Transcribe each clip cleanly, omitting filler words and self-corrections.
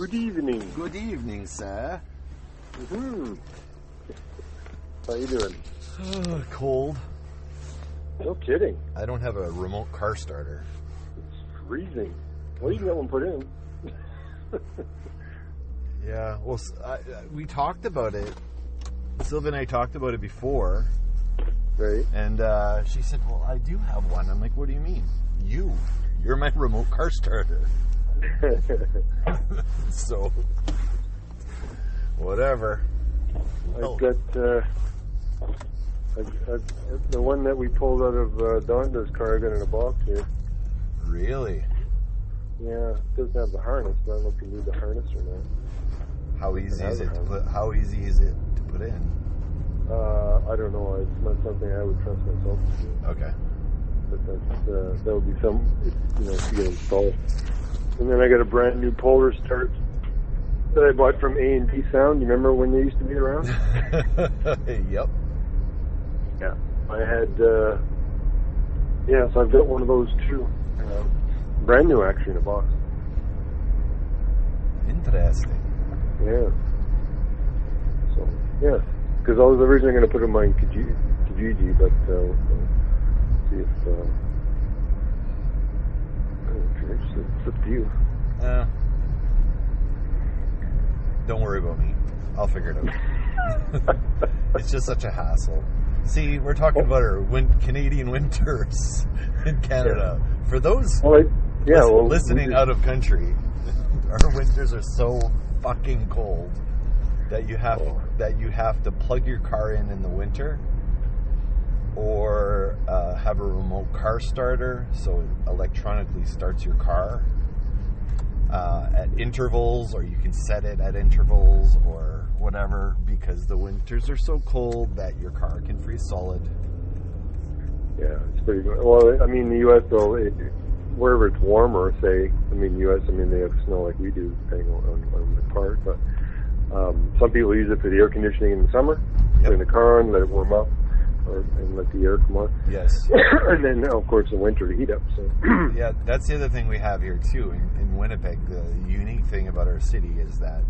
Good evening. Good evening, sir. Mm-hmm. How you doing? Cold. No kidding. I don't have a remote car starter. It's freezing. Well, you can get one put in. Yeah, well, we talked about it. Sylvia and I talked about it before. Right. And she said, well, I do have one. I'm like, what do you mean? You're my remote car starter. So, whatever. I've got the one that we pulled out of Donda's car. I got in a box here. Really? Yeah, it doesn't have the harness, but I don't know if you need the harness or not. How easy is it to put? How easy is it to put in? I don't know. It's not something I would trust myself to do. Okay. But that would be to get installed. And then I got a brand new Polar Start that I bought from A&D Sound. You remember when they used to be around? Yep. Yeah. I had, so I've got one of those too. Brand new, actually, in a box. Interesting. Yeah. So, yeah. Because I was originally going to put in my Kijiji, but see if... it's up to you. Don't worry about me. I'll figure it out. It's just such a hassle. See, we're talking about our Canadian winters in Canada. Yeah. For those listening out of country, our winters are so fucking cold that you have to plug your car in the winter, or have a remote car starter so it electronically starts your car at intervals, or you can set it at intervals or whatever, because the winters are so cold that your car can freeze solid. Yeah, it's pretty good. Well, I mean, the U.S., though, wherever it's warmer, say, I mean, U.S., they have snow like we do, depending on the part, but some people use it for the air conditioning in the summer, turn the car on, let it warm up, and let the air come on. Yes. And then, of course, in winter to heat up. So. Yeah, that's the other thing we have here, too. In Winnipeg, the unique thing about our city is that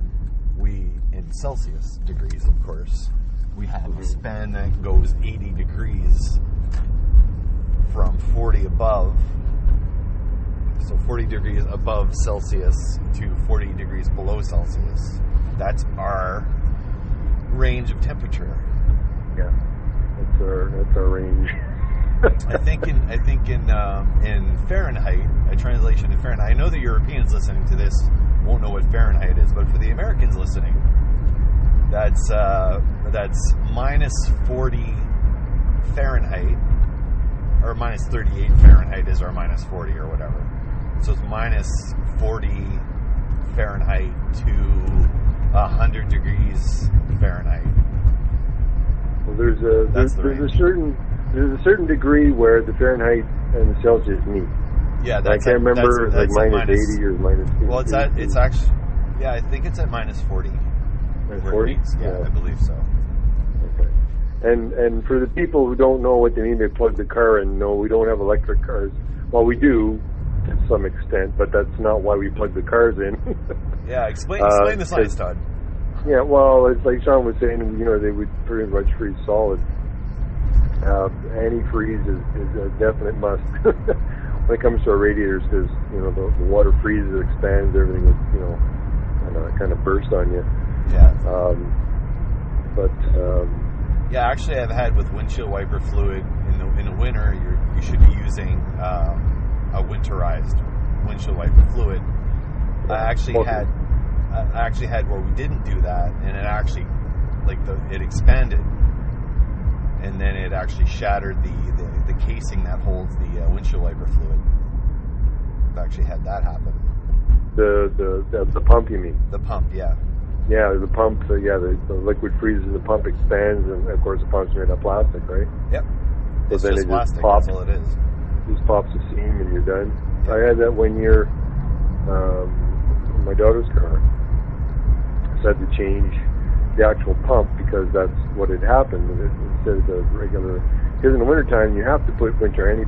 we, in Celsius degrees, of course, we have a span that goes 80 degrees from 40 above. So 40 degrees above Celsius to 40 degrees below Celsius. That's our range of temperature. Yeah. That's our range. I think in Fahrenheit, a translation in Fahrenheit. I know the Europeans listening to this won't know what Fahrenheit is, but for the Americans listening, that's minus 40 Fahrenheit, or minus 38 Fahrenheit is our minus 40 or whatever. So it's minus 40 Fahrenheit to 100 degrees Fahrenheit. Well, there's a certain degree where the Fahrenheit and the Celsius meet. Yeah, I can't remember. It's like minus 80 or minus 50. Well, it's actually, yeah, I think it's at minus 40. Minus 40? Yeah, I believe so. Okay. And for the people who don't know what they mean, they plug the car in. No, we don't have electric cars. Well, we do to some extent, but that's not why we plug the cars in. Yeah, explain the science, Todd. Yeah, well, it's like Sean was saying, they would pretty much freeze solid. Antifreeze is a definite must when it comes to our radiators, because, the water freezes, expands, everything would, kind of burst on you. Yeah. Yeah, actually, I've had with windshield wiper fluid in the winter, you should be using a winterized windshield wiper fluid. I actually had where we didn't do that, and it actually, it expanded, and then it actually shattered the casing that holds the windshield wiper fluid. I've actually had that happen. The pump, you mean? The pump, yeah. Yeah, the pump, the liquid freezes, the pump expands, and of course the pump's made of plastic, right? Yep. So it's then just plastic, pops, that's all it is. Just pops a seam and you're done. Yep. I had that one year, in my daughter's car. So I had to change the actual pump because that's what had happened instead of the regular. Because in the wintertime you have to put windshield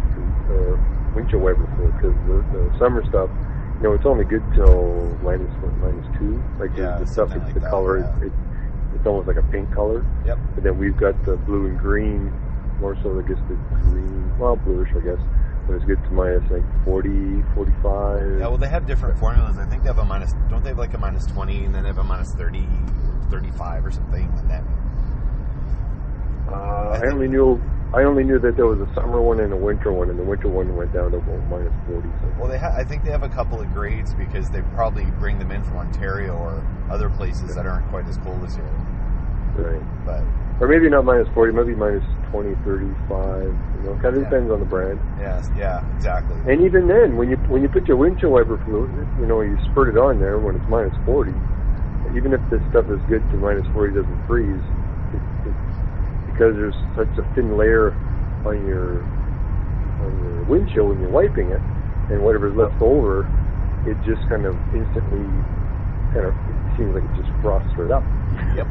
wiper fluid, because the summer stuff it's only good till -2. Like the stuff, something like the that, color, yeah. it's almost like a pink color. Yep. But then we've got the blue and green, more so I guess the green, well, bluish I guess, but it's good to minus like 40, 45. Yeah, well, they have different formulas. I think they have a minus, don't they have like a -20, and then they have a -30, 35 or something, and then... I only knew that there was a summer one and a winter one, and the winter one went down to about -40. So. Well, I think they have a couple of grades because they probably bring them in from Ontario or other places that aren't quite as cold as here. Right. But... Or maybe not -40, maybe -20, 35. Kind of depends on the brand. Yes, yeah, exactly. And even then, when you put your windshield wiper fluid, you spurt it on there when it's -40. Even if this stuff is good to -40, doesn't freeze. Because there's such a thin layer on your windshield when you're wiping it, and whatever's left over, it just kind of instantly it seems like it just frosts right up. Yep.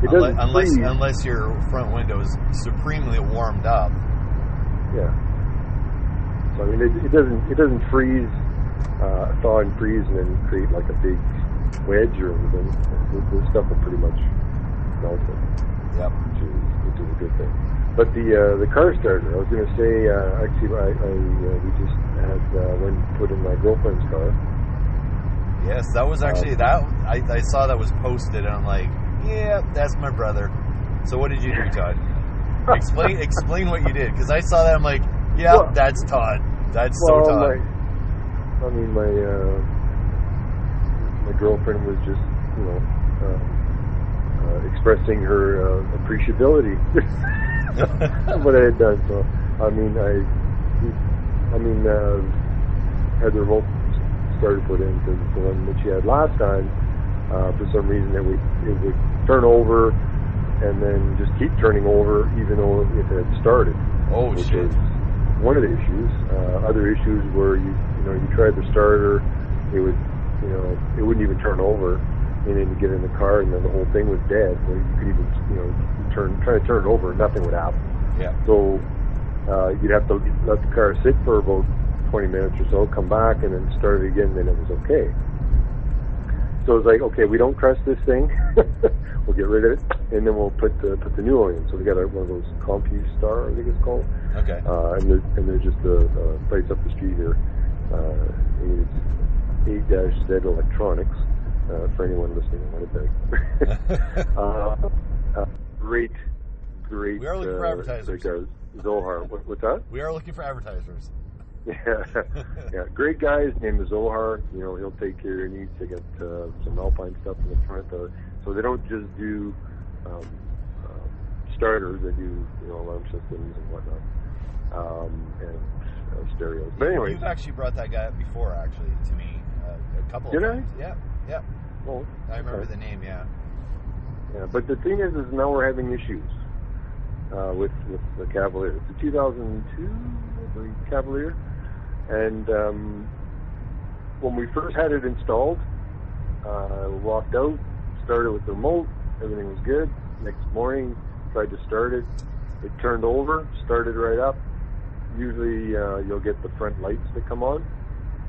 It doesn't freeze. Unless your front window is supremely warmed up. Yeah. So I mean, it doesn't freeze, thaw and freeze, and then create like a big wedge or anything. This stuff will pretty much melt it. Yep. Which is a good thing. But the car starter, I was going to say, actually, we just had one put in my girlfriend's car. Yes, that was actually I saw that was posted, and I'm like, yeah, that's my brother. So what did you do, Todd? Explain what you did, because I saw that, I'm like, yeah, well, that's Todd. That's so Todd. My girlfriend was just, expressing her appreciability of what I had done. So, had the remote starter put in, because the one that she had last time, for some reason it would turn over and then just keep turning over, even though it had started. Oh, which shit. is one of the issues. Other issues were you tried the starter, it wouldn't even turn over, and then you get in the car and then the whole thing was dead. Or you could even try to turn it over, nothing would happen. Yeah. So you'd have to let the car sit for about 20 minutes or so, come back and then start it again, then it was okay. So it's like, okay, we don't trust this thing. We'll get rid of it, and then we'll put the new one in. So we got one of those CompuStar, I think it's called. Okay. And there's just a place up the street here. It's 8-Z Electronics, for anyone listening in Winnipeg. Great. We are looking for advertisers. Zohar. What's that? We are looking for advertisers. Yeah, great guy. His name is Zohar. He'll take care of your needs. They got some Alpine stuff in the front. So they don't just do starters. They do alarm systems and whatnot, and stereos. But anyway, you've actually brought that guy up before, actually, to me a couple of times. Did I? Yeah. Oh, I remember the name. Yeah. Yeah, but the thing is now we're having issues with the Cavalier. It's a 2002 the Cavalier, and when we first had it installed, we walked out, started with the remote, everything was good. Next morning, tried to start it, it turned over, started right up. Usually you'll get the front lights that come on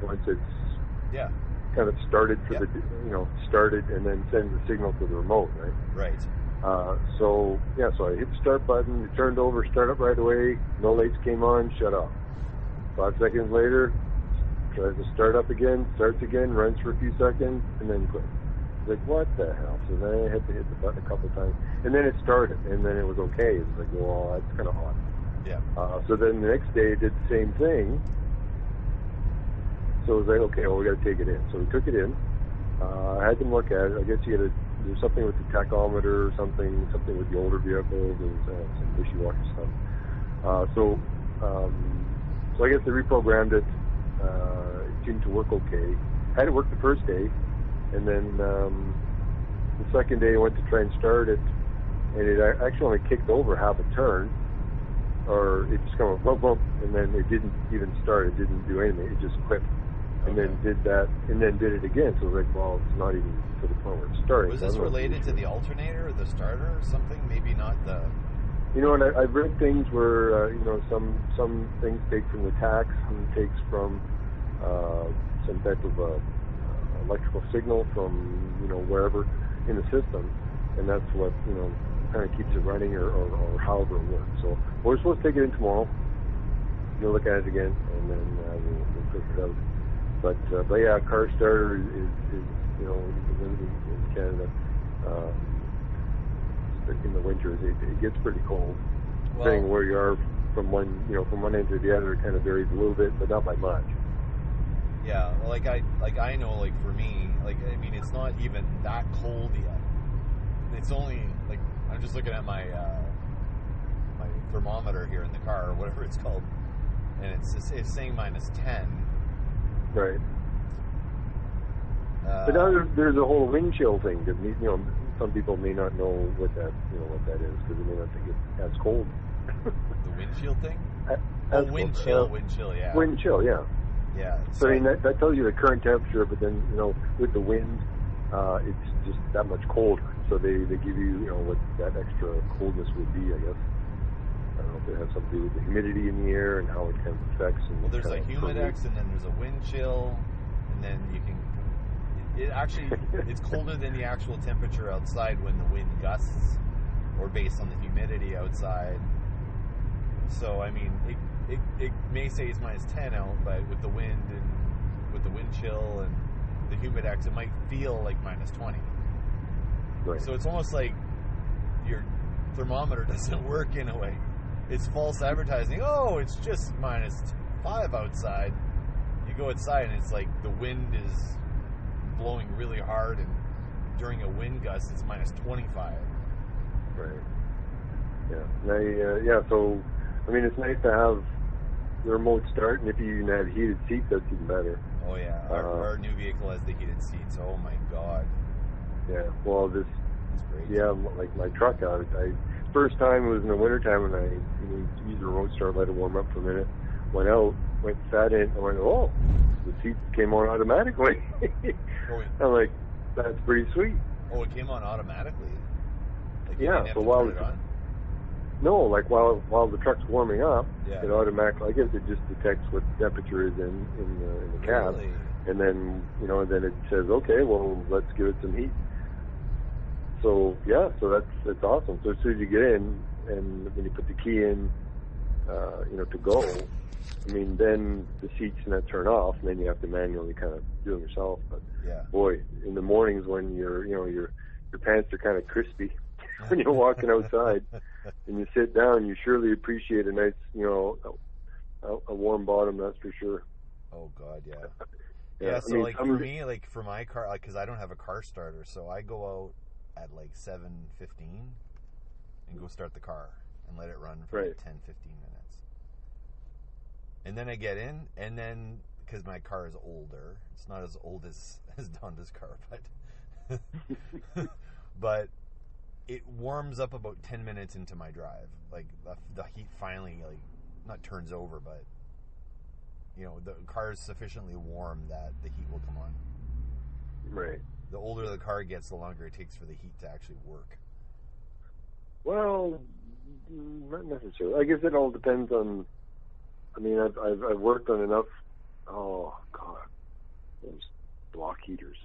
once it's kind of started started, and then send the signal to the remote, right? Right. So I hit the start button, it turned over, start up right away, no lights came on, shut off. 5 seconds later, tries to start up again, starts again, runs for a few seconds, and then quits. Like, what the hell? So then I had to hit the button a couple of times, and then it started, and then it was okay. It was like, well, that's kind of hot. Yeah. So then the next day, it did the same thing. So it was like, okay, well, we got to take it in. So we took it in. I had them look at it. I guess there's something with the tachometer or something with the older vehicles, and some wishy-washy stuff. So I guess they reprogrammed it. It seemed to work okay. Had it work the first day, and then the second day I went to try and start it, and it actually only kicked over half a turn, or it just kind of bump, and then it didn't even start. It didn't do anything. It just quit. And then did that, and then did it again. So it was like, well, it's not even to the point where it's starting. Was this related to the alternator or the starter or something? Maybe not the... and I've read things where, some things take from the tach, some takes from some type of electrical signal from wherever in the system, and that's what kind of keeps it running, or however it works. So we're supposed to take it in tomorrow. We'll look at it again, and then we'll figure it out. But yeah, car starter is in Canada. In the winters, it gets pretty cold. Well, depending where you are from one end to the other, it kind of varies a little bit, but not by much. Yeah, I know, like for me, I mean, it's not even that cold yet. It's only I'm just looking at my my thermometer here in the car, or whatever it's called, and it's saying -10. Right. But now there's a whole wind chill thing that some people may not know what that is, because they may not think it's as cold. The wind chill thing? Wind chill, yeah. Wind chill, yeah. Yeah. So I mean that tells you the current temperature, but then with the wind, it's just that much colder. So they give you what that extra coldness would be, I guess. I don't know if it has something to do with the humidity in the air and how it kind of affects. Well, there's a humidex, and then there's a wind chill, and then you can. It's colder than the actual temperature outside when the wind gusts, or based on the humidity outside. So I mean, it may say it's -10 out, but with the wind and with the wind chill and the humidex, it might feel like -20. Right. So it's almost like your thermometer doesn't work in a way. It's false advertising. Oh, it's just -5 outside. You go outside and it's like the wind is blowing really hard, and during a wind gust it's -25. Right. Yeah. So I mean, it's nice to have the remote start, and if you even have heated seats, that's even better. Oh yeah, our new vehicle has the heated seats. Oh my god. Yeah. Well, That's great. Yeah, like my truck out. First time it was in the wintertime, and I used the remote start, let it warm up for a minute. Went out, sat in, and went, oh, the seats came on automatically. I'm like, that's pretty sweet. Oh, it came on automatically? Yeah, so while the truck's warming up, yeah, it automatically, I guess it just detects what the temperature is in the cab. Really? And then, then it says, okay, well, let's give it some heat. So, yeah, so that's awesome. So as soon as you get in, and when you put the key in, to go, I mean, then the seats turn off, and then you have to manually kind of do them yourself. But yeah, boy, in the mornings when your pants are kind of crispy when you're walking outside and you sit down, you surely appreciate a nice, a warm bottom. That's for sure. Oh God, yeah. Yeah. So for me, for my car, because I don't have a car starter, so I go out at 7:15 and go start the car and let it run for 10-15 minutes. And then I get in, and then, because my car is older, it's not as old as Donda's car, but it warms up about 10 minutes into my drive. The heat finally, not turns over, but, the car is sufficiently warm that the heat will come on. Right. The older the car gets, the longer it takes for the heat to actually work. Well, not necessarily. I guess it all depends on. I mean, I've worked on enough. Oh God, those block heaters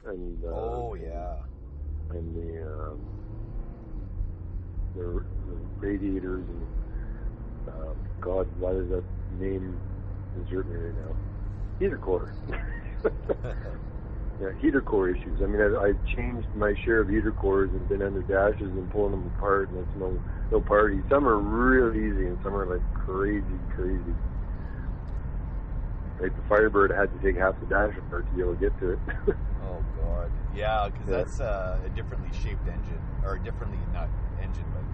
and. Oh yeah. And the radiators and God, why does that name desert me right now? Heater core. Yeah, heater core issues. I mean, I've changed my share of heater cores and been under dashes and pulling them apart, and it's no party. Some are real easy, and some are crazy. Like the Firebird had to take half the dash apart to be able to get to it. Oh God, yeah, because that's a differently shaped engine, or not engine, but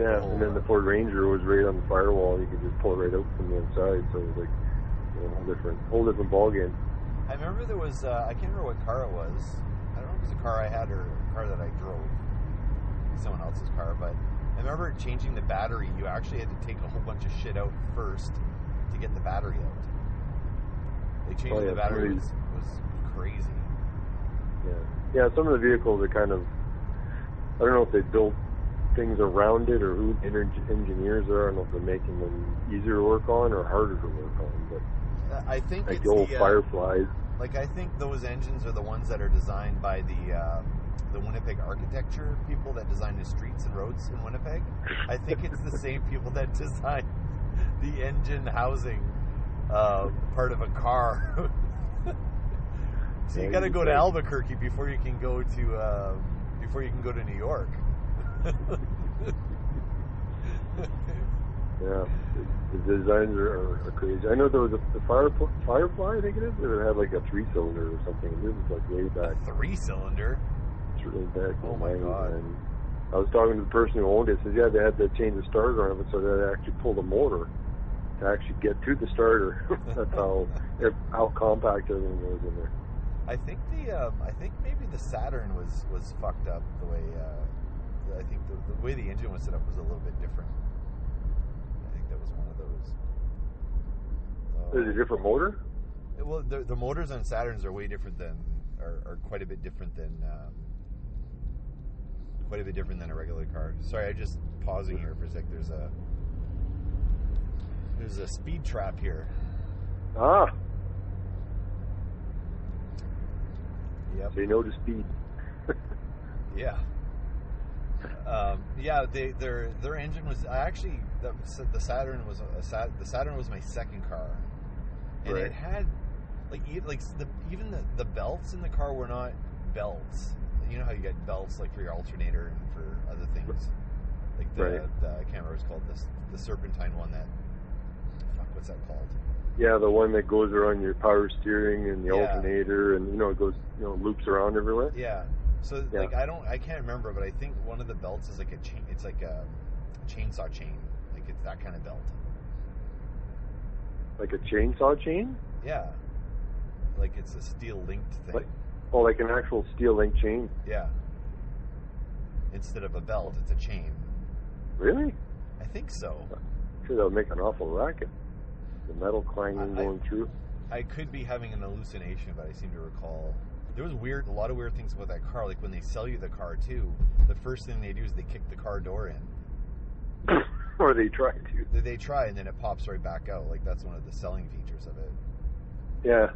and then the Ford Ranger was right on the firewall. You could just pull it right out from the inside, so it was a whole different ballgame. I remember there was, I can't remember what car it was. I don't know if it was a car I had or a car that I drove. Someone else's car, but I remember changing the battery. You actually had to take a whole bunch of shit out first to get the battery out. They changed the battery. Was crazy. Yeah, some of the vehicles are kind of, I don't know if they built things around it or who engineers are. I don't know if they're making them easier to work on or harder to work on, but I think like it's the old Fireflies. Like, I think those engines are the ones that are designed by the Winnipeg architecture people that design the streets and roads in Winnipeg. I think it's the same people that design the engine housing part of a car. So you got to go to Albuquerque before you can go to New York. Yeah, the designs are crazy. I know there was the Firefly, I think it is. It had like a 3-cylinder or something. This was like way back. 3-cylinder? It's really back. Oh my God. And I was talking to the person who owned it. Says, yeah, they had to change the starter on it, so they actually pulled the motor to actually get to the starter. That's how compact everything was in there. I think maybe the Saturn was fucked up the way. I think the way the engine was set up was a little bit different. I think that was one of those. There's a different motor? Well, the motors on Saturns are way different are quite a bit different than a regular car. Sorry, I'm just pausing here for a sec. There's a speed trap here. Ah. Yep. They know the speed. Yeah. Yeah, their engine was actually the Saturn was my second car, and right. It had even the belts in the car were not belts. You know how you get belts like for your alternator and for other things, like I can't remember what it's called, the serpentine one that what's that called? Yeah, the one that goes around your power steering and the alternator, and it goes loops around everywhere. Yeah. So I can't remember, but I think one of the belts is like a chain. It's like a chainsaw chain. Like it's that kind of belt. Like a chainsaw chain? Yeah. Like it's a steel linked thing. Like an actual steel linked chain? Yeah. Instead of a belt, it's a chain. Really? I think so. I'm sure that would make an awful racket. The metal clanging going through. I could be having an hallucination, but I seem to recall. There was a lot of weird things about that car. Like when they sell you the car too, the first thing they do is they kick the car door in. Or they try to. They try, and then it pops right back out. Like that's one of the selling features of it. Yeah.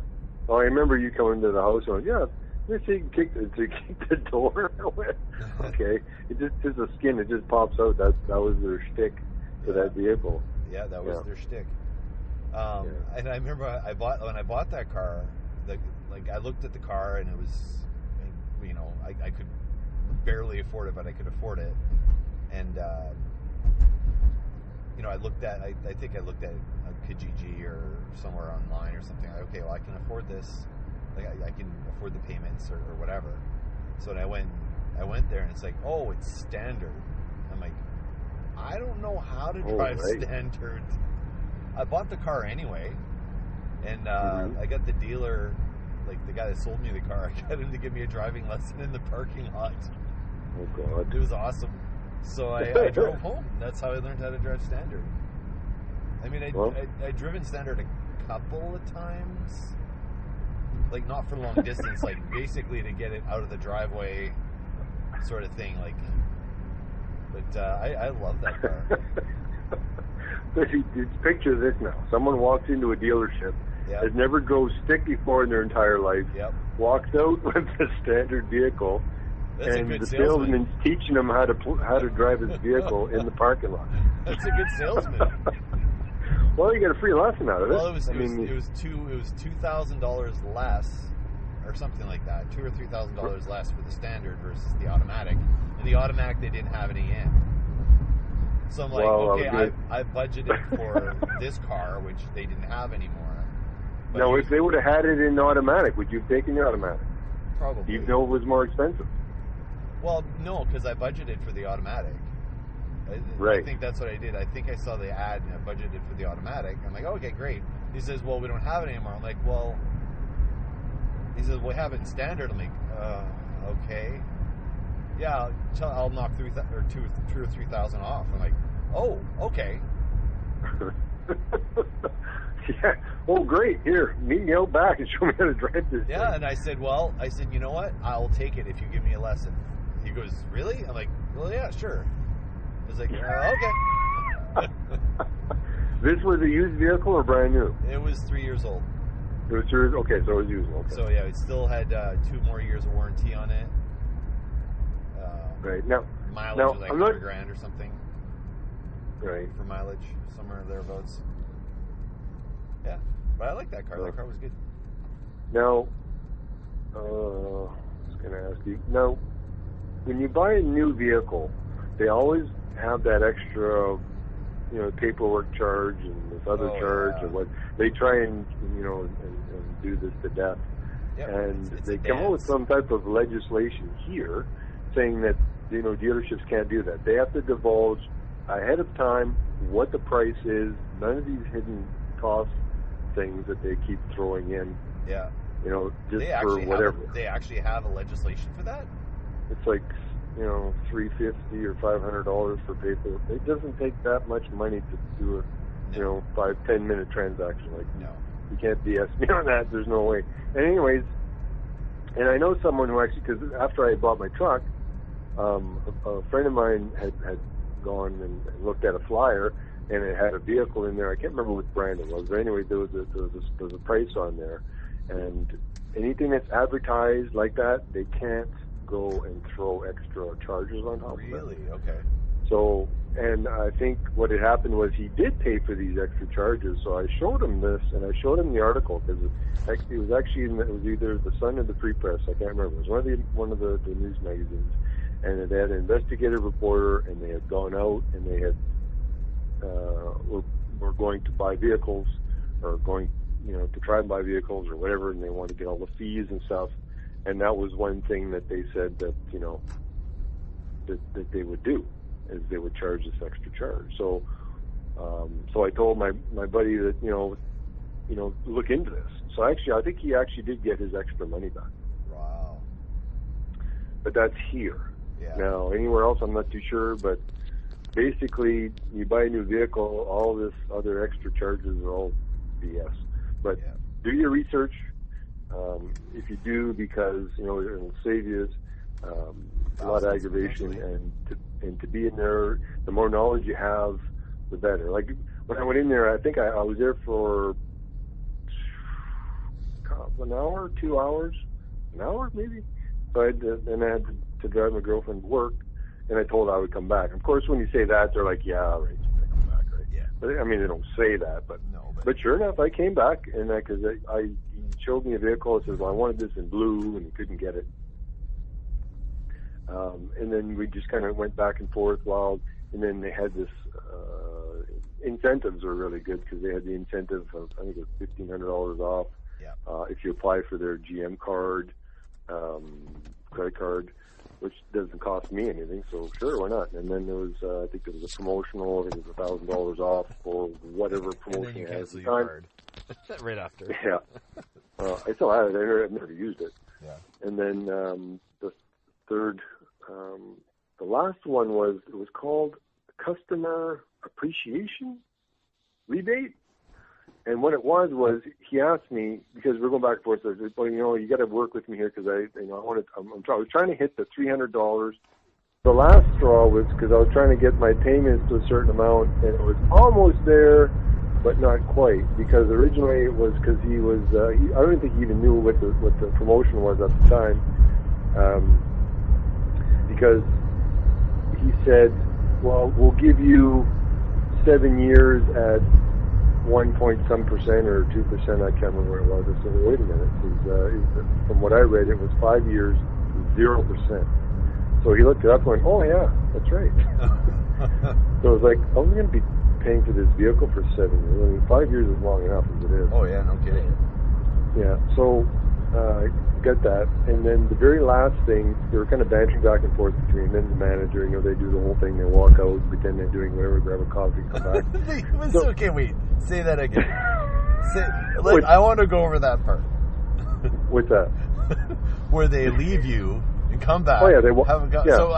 Well, I remember you coming to the house and let's say you kick the door. Okay. It just the skin. It just pops out. That was their shtick for that vehicle. Yeah, that was their shtick. And I remember when I bought that car, I looked at the car and it was, I could barely afford it, but I could afford it. And, I think I looked at Kijiji or somewhere online or something. Okay, well, I can afford this. Like, I can afford the payments or whatever. So I went there and it's like, oh, it's standard. I'm like, I don't know how to drive standard. I bought the car anyway, and I got the dealer, like the guy that sold me the car, I got him to give me a driving lesson in the parking lot. Oh, God. It was awesome. So I drove home. That's how I learned how to drive standard. I mean, I'd driven standard a couple of times, like not for long distance, like basically to get it out of the driveway sort of thing. Like, but I love that car. Picture this now. Someone walks into a dealership, has never drove stick before in their entire life, walks out with a standard vehicle, and the salesman's teaching them how to drive his vehicle in the parking lot. That's a good salesman. Well, you get a free lesson out of it. Well, it was $2,000 less, or something like that, $2,000 or $3,000 less for the standard versus the automatic. And the automatic they didn't have any in. So I'm like, I budgeted for this car, which they didn't have anymore. Now, if they would have had it in automatic, would you have taken the automatic? Probably. Even though it was more expensive? Well, no, because I budgeted for the automatic. I think that's what I did. I think I saw the ad and I budgeted for the automatic. I'm like, okay, great. He says, well, we don't have it anymore. I'm like, well, he says, we have it in standard. I'm like, okay. Yeah, I'll knock $2,000 or $3,000 off. I'm like, oh, okay. Yeah. Oh, great. Here, meet me out back and show me how to drive this thing. And I said, you know what? I'll take it if you give me a lesson. He goes, really? I'm like, well, yeah, sure. I was like, okay. This was a used vehicle or brand new? It was 3 years old. It was 3 years. Okay, so it was used. Okay. So yeah, it still had 2 more years of warranty on it. Right now, mileage was like $100,000 or something. Right. For mileage, somewhere thereabouts. Yeah, but I like that car. That car was good. Now, I was going to ask you. Now, when you buy a new vehicle, they always have that extra, paperwork charge and this other charge and what they try and do this to death. Yep, and they come up with some type of legislation here saying that dealerships can't do that. They have to divulge ahead of time what the price is. None of these hidden cost things that they keep throwing in. Yeah. Just for whatever. They actually have a legislation for that? It's like, $350 or $500 for paper. It doesn't take that much money to do a, 5-10 minute transaction. Like, no. You can't BS me on that. There's no way. And anyways, and I know someone who actually, because after I bought my truck, a friend of mine had gone and looked at a flyer, and it had a vehicle in there. I can't remember what brand it was, but anyway, there was a price on there, and anything that's advertised like that, they can't go and throw extra charges on top of it. Really? Okay. So, and I think what had happened was he did pay for these extra charges. So I showed him this, and I showed him the article because it was either the Sun or the Free Press. I can't remember. It was one of the news magazines, and it had an investigative reporter, and they had gone out and they had were going to buy vehicles, or going to try and buy vehicles or whatever, and they wanted to get all the fees and stuff. And that was one thing that they said that that they would do, is they would charge this extra charge. So so I told my buddy that look into this. So I think he actually did get his extra money back. Wow. But that's here. Yeah. Now anywhere else I'm not too sure, but basically you buy a new vehicle, all this other extra charges are all BS. But do your research. If you do, because it'll save you a lot of aggravation, and to be in there, the more knowledge you have, the better. Like when I went in there, I think I was there for an hour, 2 hours, an hour maybe. But and I had to drive my girlfriend to work, and I told her I would come back. Of course, when you say that, they're like, "Yeah, all right, you're gonna come back, right?" Yeah. But I mean, they don't say that, but no. But sure enough, I came back, and because he showed me a vehicle, I said, "Well, I wanted this in blue," and he couldn't get it. And then we just kind of went back and forth and then they had this incentives were really good, because they had the incentive of, I think it was $1,500 off if you apply for their GM card, credit card, which doesn't cost me anything, so sure, why not? And then there was, I think there was a promotional, I think it was $1,000 off for whatever promotion it has at the time. Card. Right after. Yeah. I still have it. I've never used it. Yeah. And then the third, the last one was called Customer Appreciation Rebate. And what it was he asked me, because we're going back and forth, I said, well, you got to work with me here, because I was trying to hit the $300. The last straw was because I was trying to get my payments to a certain amount, and it was almost there, but not quite, because originally it was because he was, I don't think he even knew what the promotion was at the time, because he said, well, we'll give you 7 years at 1.some% or 2%, I can't remember what it was. I said, well, wait a minute. From what I read, it was 5 years, 0%. So he looked it up and went, oh yeah, that's right. So it was like, I was going to be paying for this vehicle for 7 years. I mean, 5 years is long enough as it is. Oh yeah, no kidding. Yeah, so I got that. And then the very last thing, they were kind of bantering back and forth between them and the manager. They do the whole thing. They walk out, pretend they're doing whatever, grab a coffee, come back. Okay, wait. Say that again. I want to go over that part. What's that? Where they leave you and come back. Oh yeah, So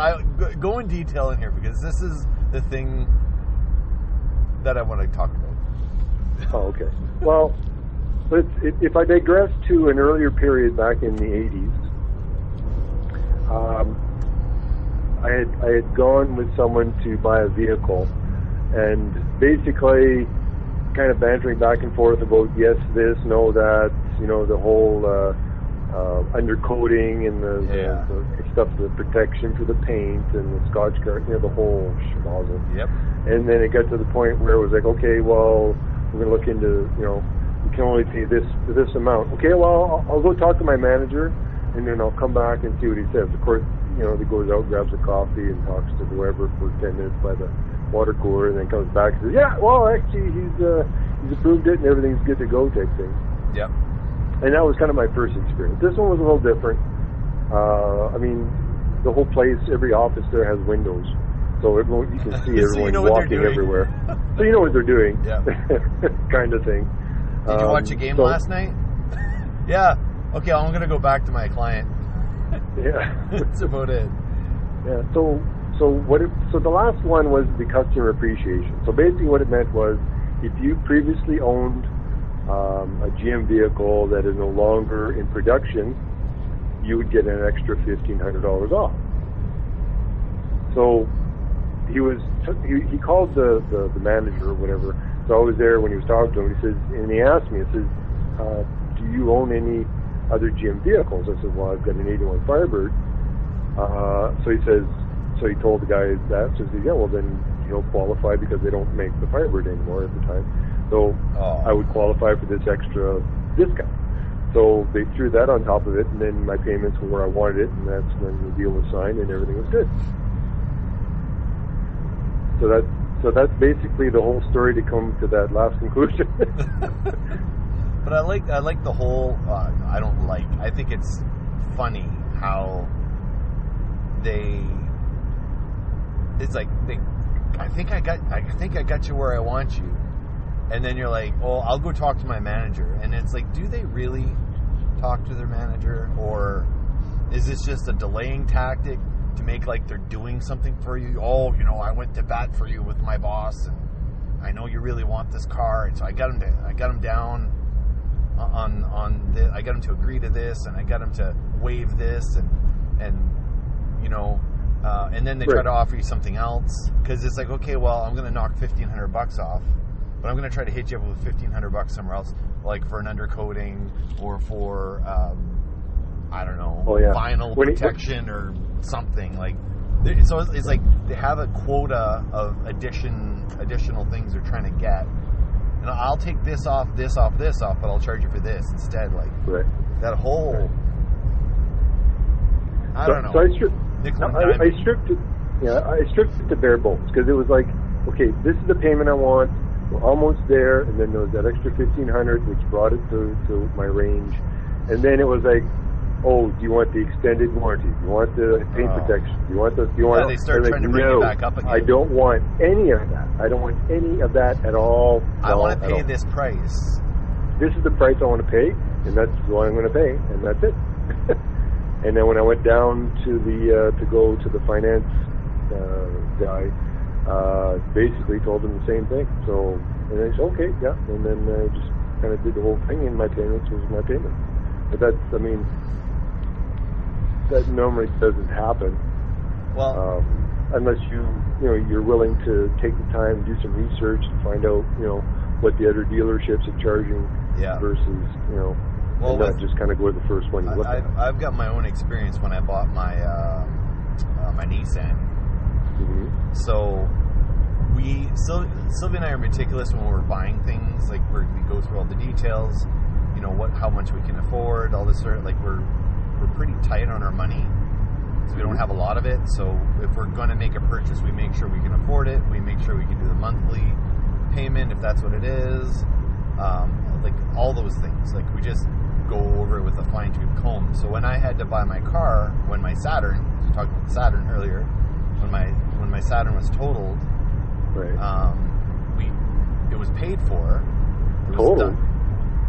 go in detail in here, because this is the thing that I want to talk about. Oh, okay. Well, if I digress to an earlier period back in the 80s, I had gone with someone to buy a vehicle, and basically kind of bantering back and forth about yes, this, no, that, the whole undercoating and the stuff, the protection for the paint and the Scotch Guard, the whole schmozzle. Yep. And then it got to the point where it was like, okay, well, we're going to look into, you can only pay this amount. Okay, well, I'll go talk to my manager, and then I'll come back and see what he says. Of course, he goes out, grabs a coffee, and talks to whoever for 10 minutes by the water cooler, and then comes back and says, yeah, well, actually, he's approved it, and everything's good to go type thing. Yep. And that was kind of my first experience. This one was a little different. The whole place, every office there has windows. So everyone, you can see everyone walking everywhere. So you know what they're doing. Yeah. Kind of thing. Did you watch a game last night? Yeah. Okay, I'm going to go back to my client. Yeah. That's about it. Yeah. So the last one was the customer appreciation. So basically what it meant was if you previously owned a GM vehicle that is no longer in production, you would get an extra $1,500 off. So he called the manager or whatever. So I was there when he was talking to him. He asked me, do you own any other GM vehicles? I said, well, I've got an 81 Firebird. So he told the guy that. So he said, yeah, well then you don't qualify because they don't make the Firebird anymore at the time. So I would qualify for this extra discount. So they threw that on top of it, and then my payments were where I wanted it, and that's when the deal was signed and everything was good. So that's basically the whole story to come to that last conclusion. But I like the whole. I think it's funny how it's like I think I got you where I want you, and then you're like, oh, I'll go talk to my manager, and it's like, do they really talk to their manager, or is this just a delaying tactic to make like they're doing something for you? Oh, I went to bat for you with my boss, and I know you really want this car, and so I got him down on the, I got him to agree to this, and I got him to waive this, and then they try to offer you something else, because it's like, okay, well, I'm going to knock $1,500 off, but I'm going to try to hit you up with $1,500 somewhere else, like for an undercoating or for I don't know, vinyl protection or something like. So it's like they have a quota of additional things they're trying to get, and I'll take this off, but I'll charge you for this instead. Like that whole. I don't know. So I stripped it. Yeah, I stripped it to bare bones, because it was like, okay, this is the payment I want. We're almost there, and then there was that extra $1,500, which brought it to my range, and then it was like, oh, do you want the extended warranty? Do you want the paint protection? Do you want the? They start trying to bring you back up again. I don't want any of that. I don't want any of that at all. I want to pay this price. This is the price I want to pay, and that's what I'm going to pay, and that's it. And then when I went down to to go to the finance guy, basically told him the same thing. So, and they said, okay, yeah, and then just kind of did the whole thing, and my payments was my payment. But that normally doesn't happen. Well, unless you're willing to take the time and do some research to find out, what the other dealerships are charging versus, and not just kind of go with the first one you look at. I've got my own experience when I bought my my Nissan. Mm-hmm. So Sylvia and I are meticulous when we're buying things. Like we go through all the details, how much we can afford, all this sort of, like we're pretty tight on our money, because we don't have a lot of it. So if we're going to make a purchase, we make sure we can afford it. We make sure we can do the monthly payment if that's what it is. Like all those things. Like we just go over it with a fine-tooth comb. So when I had to buy my car, when my Saturn, we talked about the Saturn earlier, when my Saturn was totaled, it was paid for. Totaled?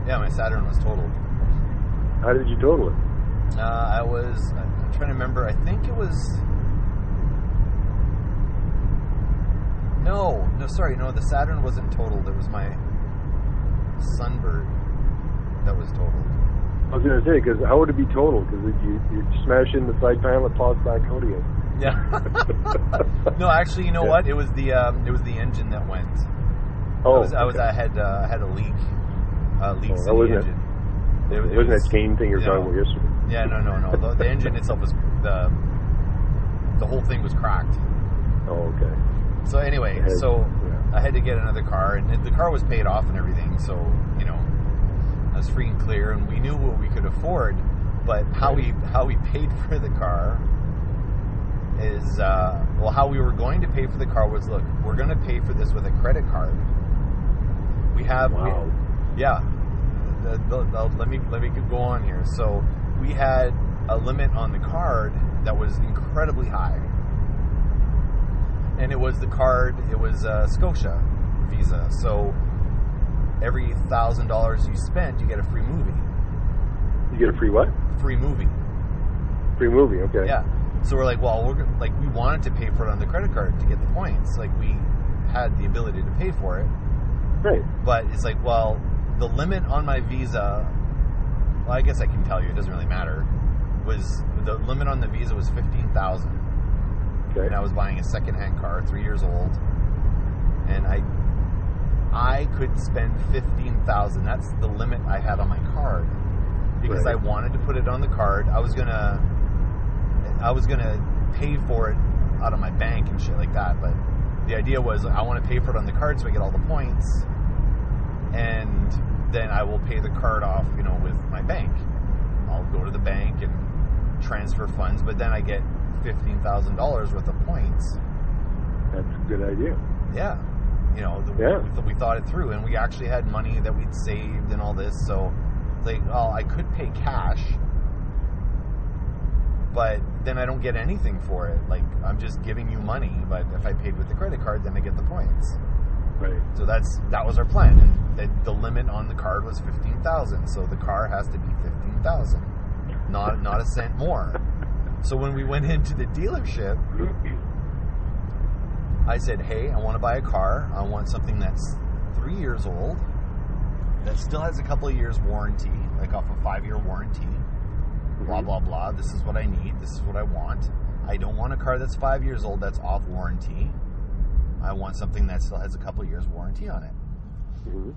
Yeah, my Saturn was totaled. How did you total it? I'm trying to remember. I think it was. No, the Saturn wasn't totaled. It was my Sunbird that was totaled. I was going to say, because how would it be totaled? Because you smash in the side panel, it pops back out again. Yeah. No, actually, you know what? It was the engine that went. Oh, I had a leak. Leaks in the engine. It wasn't that cane thing you were talking about yesterday. Yeah, no. The engine itself was the whole thing was cracked. Oh, okay. So anyway, I had to get another car, and the car was paid off and everything. So I was free and clear, and we knew what we could afford. But how we paid for the car is how we were going to pay for the car was, look, we're going to pay for this with a credit card. We have let me go on here. So we had a limit on the card that was incredibly high, and it was Scotia Visa. So every $1,000 you spent, you get a free movie. You get a free what? Free movie. Free movie. Okay. Yeah. So we're like, well, we wanted to pay for it on the credit card to get the points. Like, we had the ability to pay for it. Right. But it's like, well, the limit on my Visa, well, I guess I can tell you, it doesn't really matter, the limit on the Visa was $15,000. Okay. And I was buying a second-hand car, 3 years old. And I could spend $15,000. That's the limit I had on my card. Because I wanted to put it on the card. I was gonna pay for it out of my bank and shit like that. But the idea was, I want to pay for it on the card so I get all the points, and then I will pay the card off, with my bank. I'll go to the bank and transfer funds, but then I get $15,000 worth of points. That's a good idea. Yeah. We thought it through, and we actually had money that we'd saved and all this, so like, I could pay cash, but then I don't get anything for it. Like, I'm just giving you money, but if I paid with the credit card, then I get the points. Right. So that was our plan, and the limit on the card was $15,000. So the car has to be $15,000, not a cent more. So when we went into the dealership, I said, hey, I want to buy a car. I want something that's 3 years old, that still has a couple of years warranty, like off a 5-year warranty, blah, blah, blah. This is what I need. This is what I want. I don't want a car that's 5 years old that's off warranty. I want something that still has a couple of years warranty on it. Mm-hmm.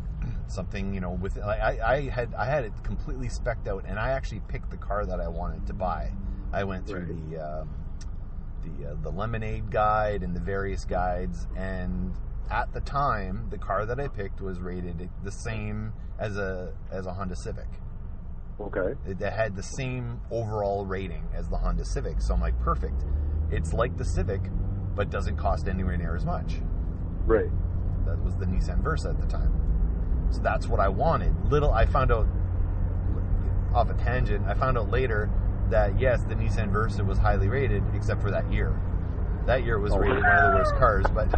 Something, with, like, I had it completely spec'd out, and I actually picked the car that I wanted to buy. I went through the Lemonade guide and the various guides, and at the time, the car that I picked was rated the same as a Honda Civic. Okay. It had the same overall rating as the Honda Civic, so I'm like, perfect. It's like the Civic, but doesn't cost anywhere near as much. Right. That was the Nissan Versa at the time. So that's what I wanted. I found out, off a tangent, I found out later that, yes, the Nissan Versa was highly rated, except for that year. That year was rated one of the worst cars, but...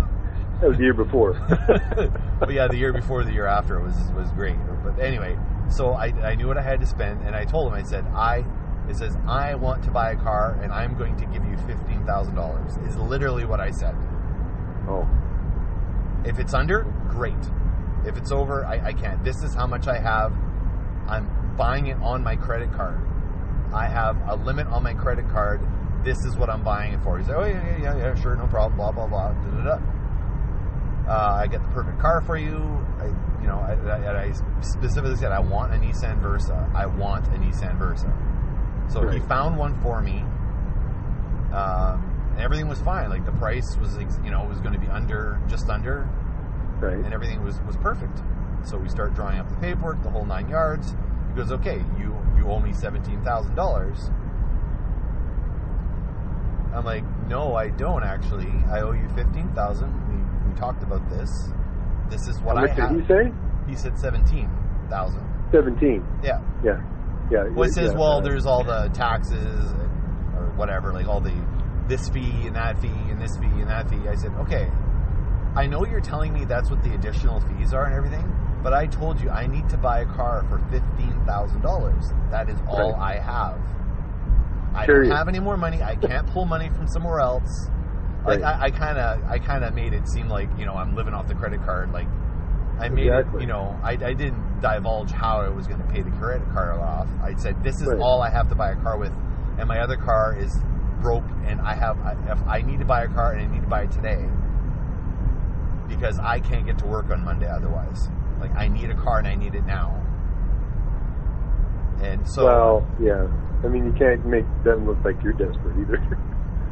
That was the year before. But yeah, the year before, the year after was great. But anyway, so I knew what I had to spend, and I told him, it says, I want to buy a car, and I'm going to give you $15,000. Is literally what I said. Oh. If it's under, great. If it's over, I can't. This is how much I have. I'm buying it on my credit card. I have a limit on my credit card. This is what I'm buying it for. He's like, oh, yeah, sure, no problem, blah, blah, blah, da-da-da. I get the perfect car for you. I specifically said, I want a Nissan Versa. I want a Nissan Versa. So right. He found one for me. And everything was fine. Like, the price was, it was going to be just under. Right. And everything was perfect. So we start drawing up the paperwork, the whole 9 yards. He goes, okay, you owe me $17,000. I'm like, no, I don't actually. I owe you $15,000. We talked about this. This is what I have. What did he say? He said $17,000. 17. Yeah. Yeah. Yeah. Well, it says, there's all the taxes or whatever, like all this fee and that fee and this fee and that fee. I said, okay, I know you're telling me that's what the additional fees are and everything, but I told you I need to buy a car for $15,000. That is all I have. I don't have any more money. I can't pull money from somewhere else. Like, I kind of made it seem like, I'm living off the credit card. Like, I made it, I didn't divulge how I was going to pay the credit card off. I said, this is all I have to buy a car with, and my other car is broke, and if I need to buy a car, and I need to buy it today, because I can't get to work on Monday otherwise. Like, I need a car and I need it now. And so... Well, yeah. I mean, you can't make them look like you're desperate either.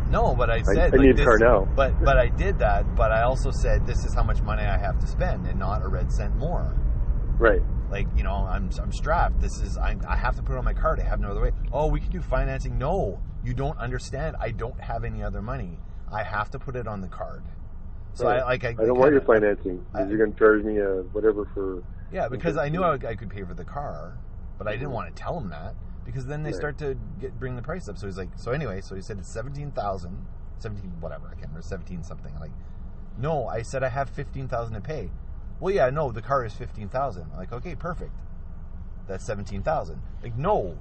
No, but I said... I need a car now. But I did that, but I also said, this is how much money I have to spend and not a red cent more. Right. Like, you know, I'm strapped. I have to put it on my card. I have no other way. Oh, we can do financing. No, you don't understand. I don't have any other money. I have to put it on the card. So right. I don't want your financing. Because you're going to charge me whatever for... Yeah, because I knew I could pay for the car, but I didn't want to tell him that, because then they start to bring the price up. So he's like, so anyway, so he said it's 17,000, 17 whatever, I can't remember, 17 something. I'm like, no, I said I have 15,000 to pay. Well, yeah, no, the car is 15,000. I'm like, okay, perfect. That's 17,000. Like, no.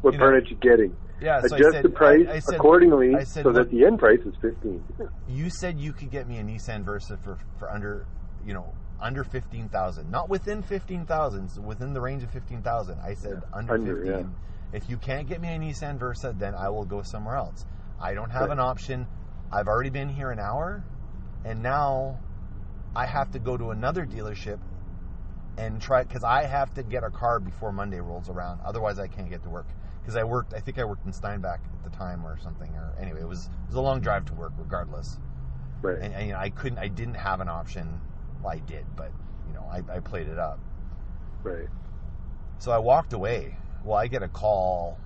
What part are you getting? Yeah, so adjust I said, the price accordingly so that the end price is 15. You said you could get me a Nissan Versa for under, under 15,000. Not within 15,000, so within the range of 15,000. I said under 15. Yeah. If you can't get me a Nissan Versa, then I will go somewhere else. I don't have an option. I've already been here an hour, and now I have to go to another dealership and try, because I have to get a car before Monday rolls around. Otherwise, I can't get to work. Because I think I worked in Steinbach at the time or something. Or anyway, it was a long drive to work regardless. Right. And I didn't have an option. Well, I did, but I played it up. Right. So I walked away. Well, I get a call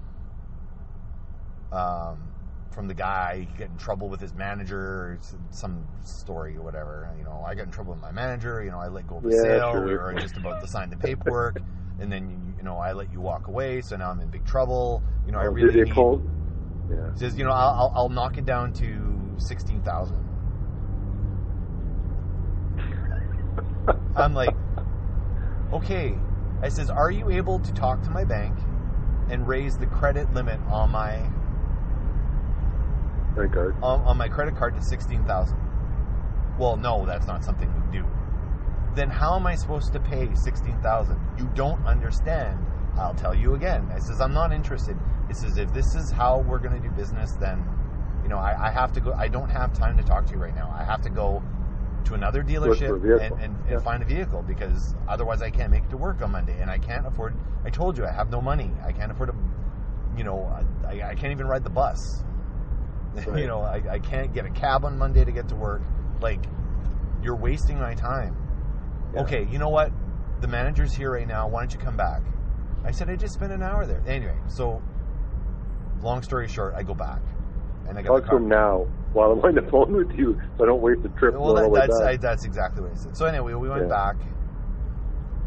from the guy. He got in trouble with his manager, some story or whatever. I got in trouble with my manager. I let go of the sale. Sure. We were just about to sign the paperwork, and then I let you walk away. So now I'm in big trouble. I really need. Yeah. He says, I'll knock it down to 16,000. I'm like, okay. I says, are you able to talk to my bank and raise the credit limit on my credit card on my credit card to 16,000? Well, no, that's not something we do. Then how am I supposed to pay 16,000? You don't understand. I'll tell you again. I says, I'm not interested. It says, if this is how we're going to do business, then I have to go. I don't have time to talk to you right now. I have to go to another dealership and find a vehicle, because otherwise I can't make it to work on Monday, and I can't afford. I told you I have no money. I can't afford to. I can't even ride the bus. Right. I can't get a cab on Monday to get to work. Like, you're wasting my time. Yeah. Okay, you know what? The manager's here right now. Why don't you come back? I said I just spent an hour there. Anyway, so long story short, I go back and I got talk to him now while I'm on the phone with you, so I don't waste the trip. Well, that's exactly what I said. So anyway, we went back,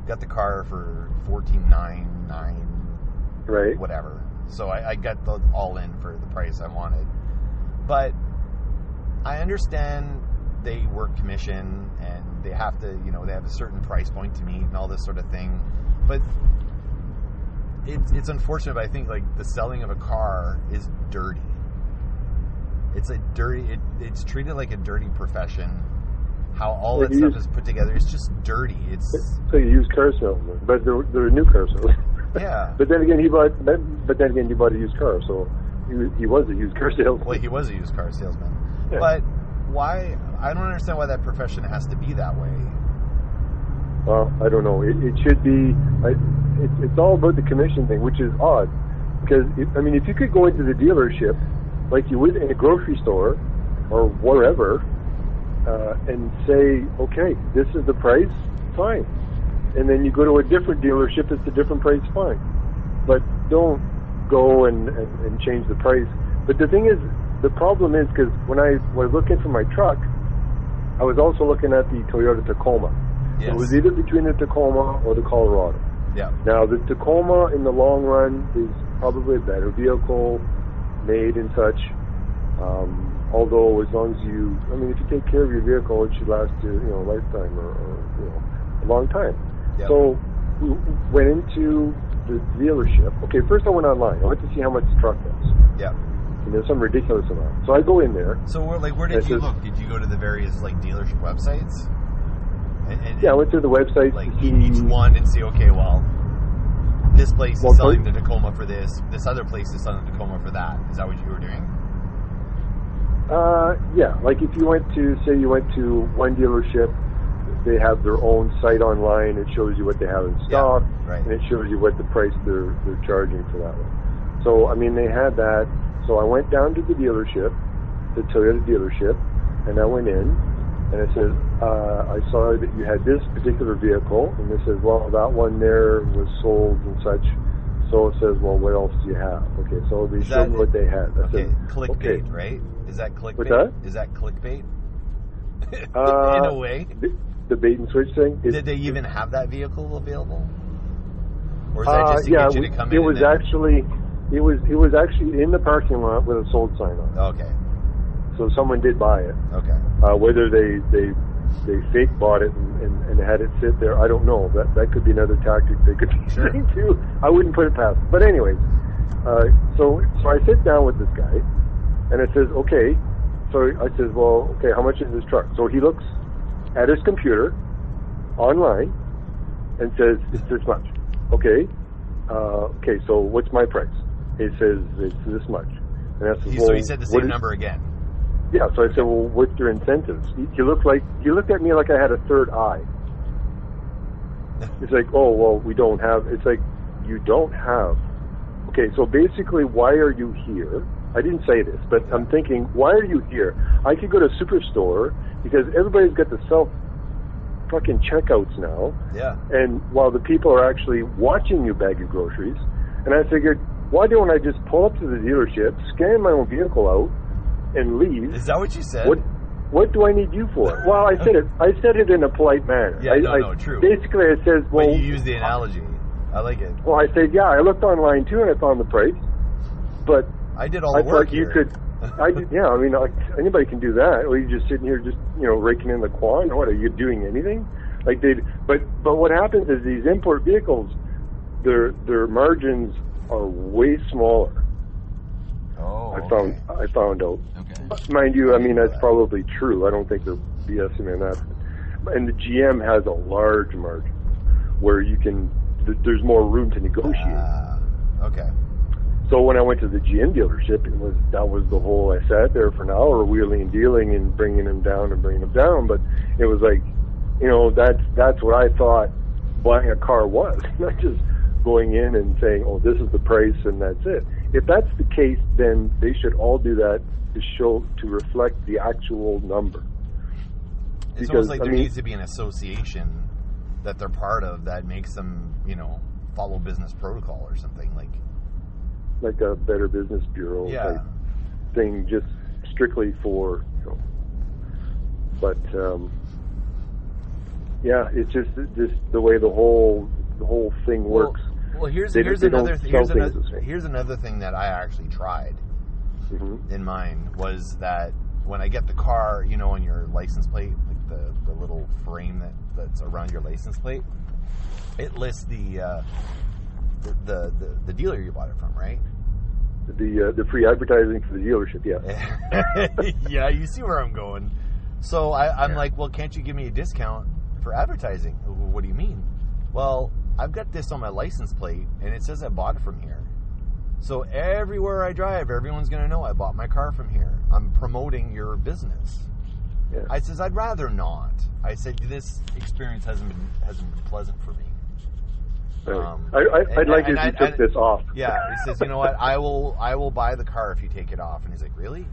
got the car for $14,999, right? Whatever. So I got the all in for the price I wanted, but I understand they work commission and they have to, they have a certain price point to meet and all this sort of thing, but it's unfortunate. But I think the selling of a car is dirty. It's a dirty. It's treated like a dirty profession. How all that stuff is put together, it's just dirty. It's so you use car salesman, but they're new car salesman. Yeah. But then again, you bought a used car, so he was a used car salesman. Well, he was a used car salesman. Yeah. But why? I don't understand why that profession has to be that way. Well, I don't know. It should be. It's all about the commission thing, which is odd. Because if you could go into the dealership like you would in a grocery store or wherever, and say, okay, this is the price, fine. And then you go to a different dealership, it's a different price, fine. But don't go and change the price. But the thing is, the problem is, because when I was looking for my truck, I was also looking at the Toyota Tacoma. Yes. It was either between the Tacoma or the Colorado. Yeah. Now, the Tacoma, in the long run, is probably a better vehicle, made and such. Although, as long as if you take care of your vehicle, it should last you, a lifetime or a long time. Yep. So, we went into the dealership. Okay, first I went online. I went to see how much the truck was. Yeah. And there's some ridiculous amount. So I go in there. So, where did you look? Did you go to the various dealership websites? I went to the website to see each one and see. Okay, well, this place is selling the Tacoma for this. This other place is selling the Tacoma for that. Is that what you were doing? Yeah, like if you went to one dealership, they have their own site online. It shows you what they have in stock, right. And it shows you what the price they're charging for that one. So, I mean, they had that. So I went down to the dealership, the Toyota dealership, and I went in, and it says, I saw that you had this particular vehicle, and it says, well, that one there was sold and such. So it says, well, what else do you have? Okay, so they showed me what they had. I said, clickbait, right? Is that clickbait? What's that? Is that clickbait? In a way. The bait and switch thing? Did they even have that vehicle available? Or is that just to get you to come in? It was actually in the parking lot with a sold sign on it. Okay. So someone did buy it. Okay. Whether they fake bought it and had it sit there, I don't know. That could be another tactic they could be using too. I wouldn't put it past them. But anyways, so I sit down with this guy, and it says, okay. So I says, well, okay, how much is this truck? So he looks at his computer online and says, it's this much. Okay. Okay, so what's my price? He says, it's this much. And I said, so he said the same number again. Yeah, so I said, well, what's your incentives? He looked at me like I had a third eye. It's like, oh, well, we don't have, it's like, you don't have. Okay, so basically, why are you here? I didn't say this, but I'm thinking, why are you here? I could go to Superstore because everybody's got the fucking checkouts now. Yeah. And while the people are actually watching you bag your groceries, and I figured, why don't I just pull up to the dealership, scan my own vehicle out, and leave? Is that what you said? What do I need you for? Well, I said it in a polite manner. Yeah, true. Basically, I said, well... But you use the analogy. I like it. Well, I said, yeah, I looked online, too, and I found the price. But... I did all the work here. Anybody can do that. Or you just sitting here just, raking in the quan. What, are you doing anything? But what happens is these import vehicles, their margins are way smaller. Oh, I found out. Okay. Mind you, I mean, that's probably true. I don't think they're BSing on that. And the GM has a large margin where there's more room to negotiate. Okay. So when I went to the GM dealership, that was the whole, I sat there for an hour wheeling and dealing and bringing them down. But it was like, that's what I thought buying a car was. Not just going in and saying, oh, this is the price and that's it. If that's the case, then they should all do that to reflect the actual number. It's almost like there needs to be an association that they're part of that makes them, follow business protocol or something like a Better Business Bureau type thing, just strictly for, But it's just the way the whole thing works. Well, here's another thing that I actually tried in mine was that when I get the car, on your license plate, like the little frame that's around your license plate, it lists the dealer you bought it from, right? The free advertising for the dealership, yeah. Yeah, you see where I'm going. So I'm like, well, can't you give me a discount for advertising? What do you mean? Well, I've got this on my license plate, and it says I bought it from here. So everywhere I drive, everyone's going to know I bought my car from here. I'm promoting your business. Yeah. I says, I'd rather not. I said, this experience hasn't been pleasant for me. I'd like if you took this off. Yeah, he says, you know what, I will buy the car if you take it off. And he's like, really?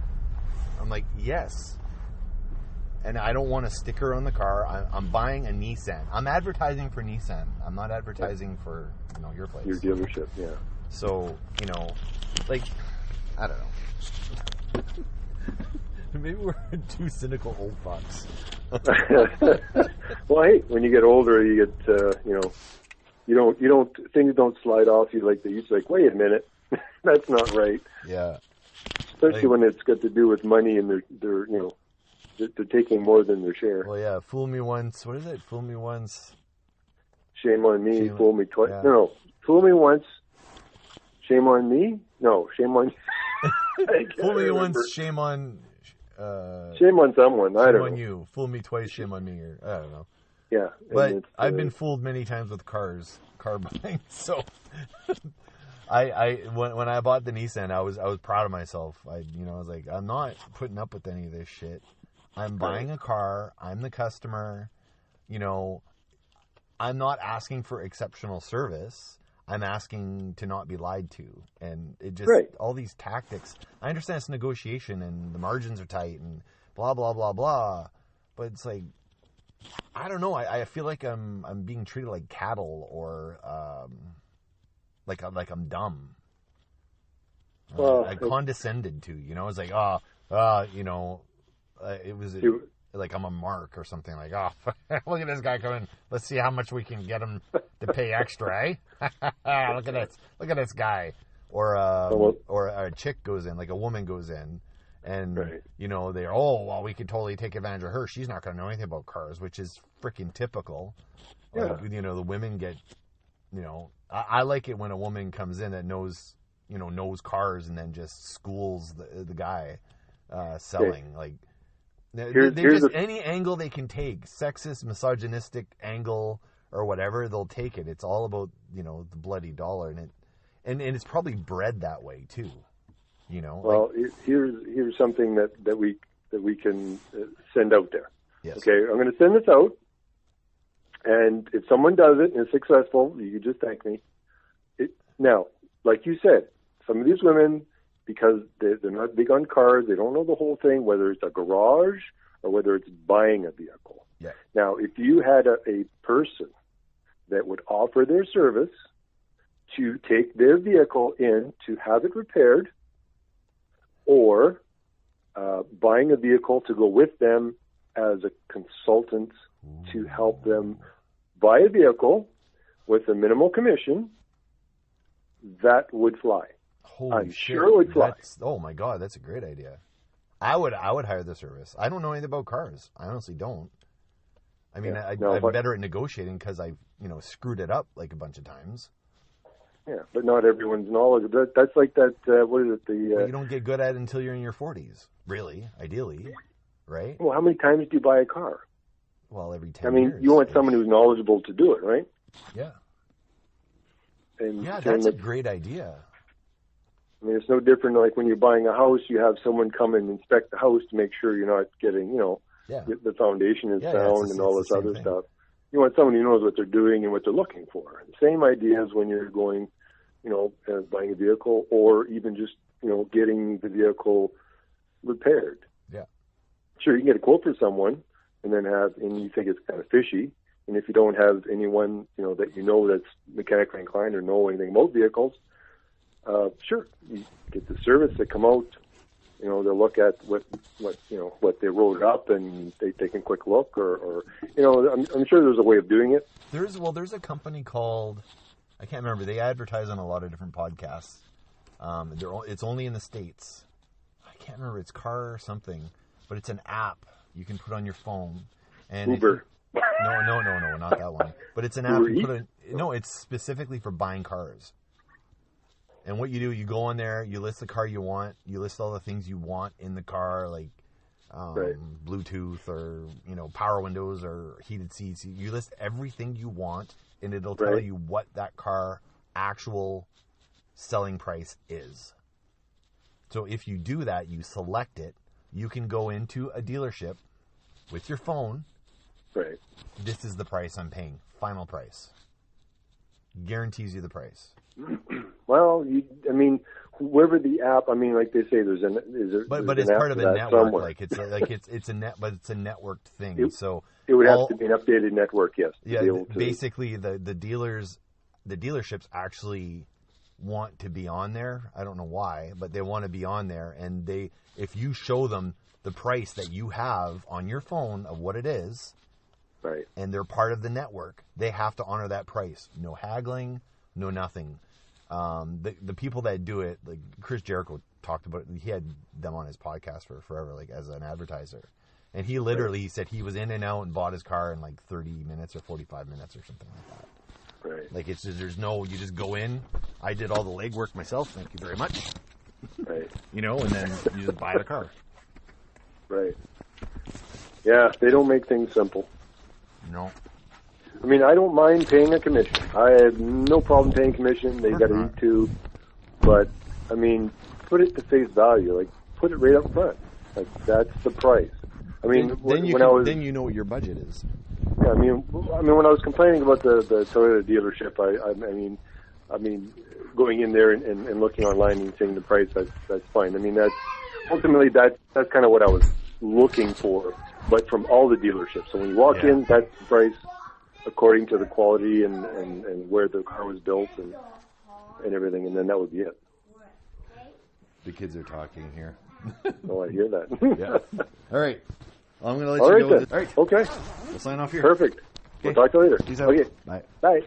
I'm like, yes. And I don't want a sticker on the car. I'm buying a Nissan. I'm advertising for Nissan. I'm not advertising for your place. Your dealership, yeah. So, I don't know. Maybe we're two cynical old fucks. Well, hey, when you get older, you get, things don't slide off you like they used to. Like, wait a minute, that's not right. Yeah. Especially when it's got to do with money and they're taking more than their share. Well, yeah, fool me once. What is it? Fool me once. Shame on me. Fool me twice. Yeah. No, fool me once. Shame on me. No, shame on. Fool me once. Shame on. Shame on someone. I don't know. Shame on you. Fool me twice. Shame on me. Or I don't know. Yeah, but I've been fooled many times with car buying. So When I bought the Nissan, I was proud of myself. I was like, I'm not putting up with any of this shit. I'm buying a car. I'm the customer. I'm not asking for exceptional service. I'm asking to not be lied to. And it just, all these tactics, I understand it's negotiation and the margins are tight and blah, blah, blah, blah. But it's like, I don't know. I feel like I'm being treated like cattle or like I'm dumb. Well, I condescended to, it's like, it was like I'm a mark or something, like, look at this guy coming. Let's see how much we can get him to pay extra, eh? Look at this guy. Or a chick goes in, like a woman goes in, and we could totally take advantage of her. She's not going to know anything about cars, which is freaking typical. Yeah. Like, the women get, I like it when a woman comes in that knows cars and then just schools the guy selling. Like, any angle they can take, sexist, misogynistic angle or whatever, they'll take it. It's all about, the bloody dollar, and it's probably bred that way too. Well, here's something that we can send out there. Yes. Okay, I'm going to send this out, and if someone does it and is successful, you can just thank me. Now, like you said, some of these women, because they're not big on cars, they don't know the whole thing, whether it's a garage or whether it's buying a vehicle. Yeah. Now, if you had a person that would offer their service to take their vehicle in to have it repaired, or buying a vehicle to go with them as a consultant to help them buy a vehicle with a minimal commission, that would fly. I'm sure it would fly. Oh my God, that's a great idea. I would hire the service. I don't know anything about cars. I honestly don't. I mean, I'm better at negotiating because I've screwed it up like a bunch of times. Yeah, but not everyone's knowledgeable. That's like that. What is it? You don't get good at it until you're in your 40s. Really, ideally, right? Well, how many times do you buy a car? Well, every 10 years. You want someone who's knowledgeable to do it, right? Yeah. And that's a great idea. I mean, it's no different like when you're buying a house, you have someone come and inspect the house to make sure you're not getting, the foundation is sound and all this other stuff. You want someone who knows what they're doing and what they're looking for. The same idea as when you're going, buying a vehicle or even just, getting the vehicle repaired. Yeah. Sure, you can get a quote for someone and you think it's kind of fishy. And if you don't have anyone, that that's mechanically inclined or know anything about vehicles, sure, you get the service that come out. They'll look at what they wrote up and they take a quick look, or I'm sure there's a way of doing it. There's a company called, I can't remember. They advertise on a lot of different podcasts. It's only in the States. I can't remember. It's Car or something, but it's an app you can put on your phone. And Uber. No, not that one. But it's an app. It's specifically for buying cars. And what you do, you go on there, you list the car you want, you list all the things you want in the car, like Bluetooth or, power windows or heated seats. You list everything you want, and it'll tell you what that car actual selling price is. So if you do that, you select it, you can go into a dealership with your phone. Right. This is the price I'm paying. Final price. Guarantees you the price. Well, whoever the app, like they say, but it's part of a network. Somewhere. It's a networked thing. It would have to be an updated network, yes. Yeah, basically the dealerships actually want to be on there. I don't know why, but they want to be on there, and if you show them the price that you have on your phone of what it is, right, and they're part of the network, they have to honor that price. No haggling, no nothing. The people that do it, like Chris Jericho talked about it. He had them on his podcast for forever, like as an advertiser. And he literally said he was in and out and bought his car in like 30 minutes or 45 minutes or something like that. Right. Like it's just, you just go in. I did all the legwork myself. Thank you very much. Right. And then you just buy the car. Right. Yeah, they don't make things simple. No. I don't mind paying a commission. I have no problem paying commission. They got to eat too. but I mean, put it to face value. Like, put it right up front. Like, that's the price. I mean, then you know what your budget is. Yeah, I mean, when I was complaining about the Toyota dealership, I mean, going in there and looking online and seeing the price, that's fine. I mean, that's kind of what I was looking for, but from all the dealerships. So when you walk in, that's the price according to the quality and where the car was built and everything, and then that would be it. The kids are talking here. Oh, I hear that. Yeah. All right. Well, I'm going to let all you right, know. then. All right. Okay. We'll sign off here. Perfect. Okay. We'll talk to you later. Peace out. Okay. Bye. Bye.